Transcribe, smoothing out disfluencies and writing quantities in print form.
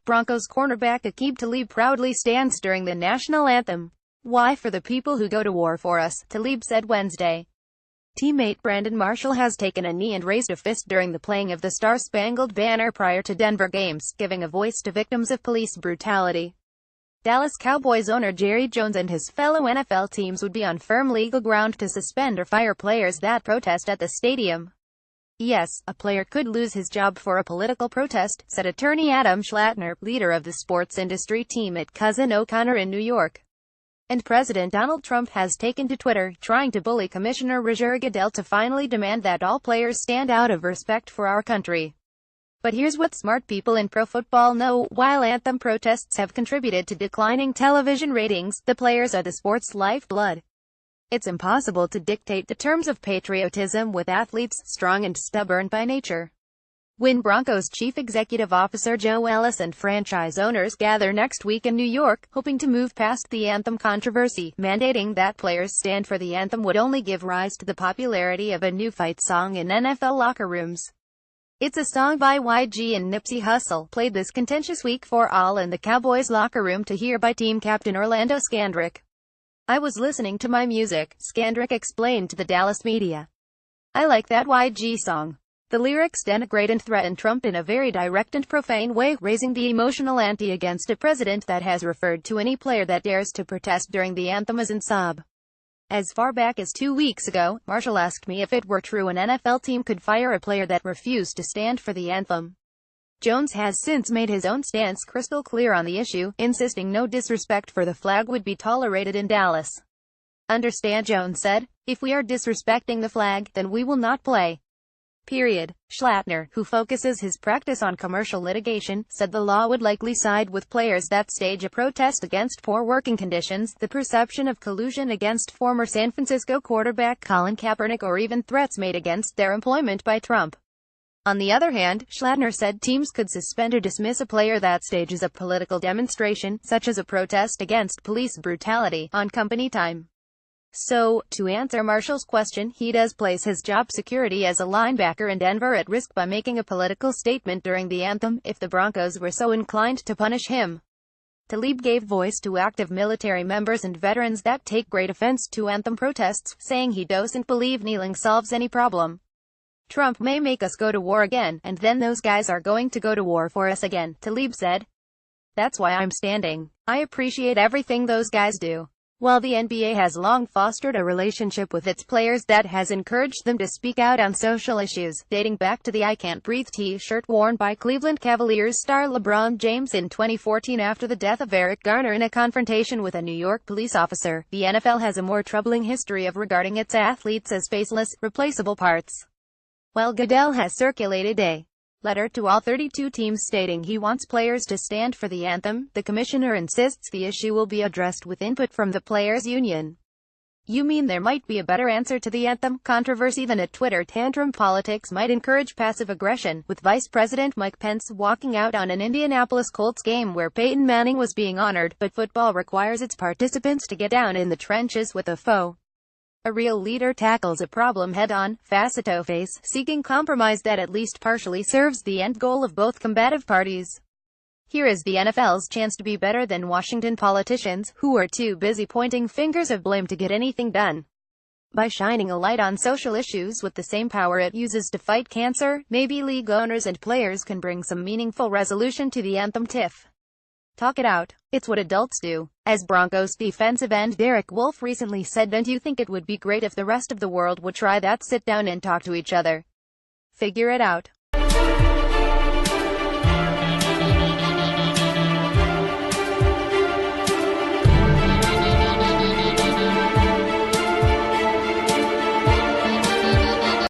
Broncos cornerback Aqib Talib proudly stands during the national anthem. "Why, for the people who go to war for us," Talib said Wednesday. Teammate Brandon Marshall has taken a knee and raised a fist during the playing of the Star-Spangled Banner prior to Denver games, giving a voice to victims of police brutality. Dallas Cowboys owner Jerry Jones and his fellow NFL teams would be on firm legal ground to suspend or fire players that protest at the stadium. "Yes, a player could lose his job for a political protest," said attorney Adam Schlattner, leader of the sports industry team at Cousin O'Connor in New York. And President Donald Trump has taken to Twitter, trying to bully Commissioner Roger Goodell to finally demand that all players stand out of respect for our country. But here's what smart people in pro football know: while anthem protests have contributed to declining television ratings, the players are the sport's lifeblood. It's impossible to dictate the terms of patriotism with athletes, strong and stubborn by nature. When Broncos Chief Executive Officer Joe Ellis and franchise owners gather next week in New York, hoping to move past the anthem controversy, mandating that players stand for the anthem would only give rise to the popularity of a new fight song in NFL locker rooms. It's a song by YG and Nipsey Hussle, played this contentious week for all in the Cowboys locker room to hear by team captain Orlando Scandrick. "I was listening to my music," Scandrick explained to the Dallas media. "I like that YG song. The lyrics denigrate and threaten Trump in a very direct and profane way, raising the emotional ante against a president that has referred to any player that dares to protest during the anthem as an sob." As far back as 2 weeks ago, Marshall asked me if it were true an NFL team could fire a player that refused to stand for the anthem. Jones has since made his own stance crystal clear on the issue, insisting no disrespect for the flag would be tolerated in Dallas. "Understand," Jones said, "if we are disrespecting the flag, then we will not play. Period." Schlattner, who focuses his practice on commercial litigation, said the law would likely side with players that stage a protest against poor working conditions, the perception of collusion against former San Francisco quarterback Colin Kaepernick, or even threats made against their employment by Trump. On the other hand, Schlattner said teams could suspend or dismiss a player that stages a political demonstration, such as a protest against police brutality, on company time. So, to answer Marshall's question, he does place his job security as a linebacker in Denver at risk by making a political statement during the anthem, if the Broncos were so inclined to punish him. Talib gave voice to active military members and veterans that take great offense to anthem protests, saying he doesn't believe kneeling solves any problem. "Trump may make us go to war again, and then those guys are going to go to war for us again," Talib said. "That's why I'm standing. I appreciate everything those guys do." While the NBA has long fostered a relationship with its players that has encouraged them to speak out on social issues, dating back to the "I Can't Breathe" t-shirt worn by Cleveland Cavaliers star LeBron James in 2014 after the death of Eric Garner in a confrontation with a New York police officer, the NFL has a more troubling history of regarding its athletes as faceless, replaceable parts. While Goodell has circulated a letter to all 32 teams stating he wants players to stand for the anthem, the commissioner insists the issue will be addressed with input from the players' union. "You mean there might be a better answer to the anthem controversy than a Twitter tantrum? Politics might encourage passive aggression, with Vice President Mike Pence walking out on an Indianapolis Colts game where Peyton Manning was being honored, but football requires its participants to get down in the trenches with a foe. A real leader tackles a problem head-on," Facito face, seeking compromise that at least partially serves the end goal of both combative parties. Here is the NFL's chance to be better than Washington politicians, who are too busy pointing fingers of blame to get anything done. By shining a light on social issues with the same power it uses to fight cancer, maybe league owners and players can bring some meaningful resolution to the anthem tiff. Talk it out. It's what adults do. As Broncos defensive end Derek Wolfe recently said, "Don't you think it would be great if the rest of the world would try that? Sit down and talk to each other. Figure it out."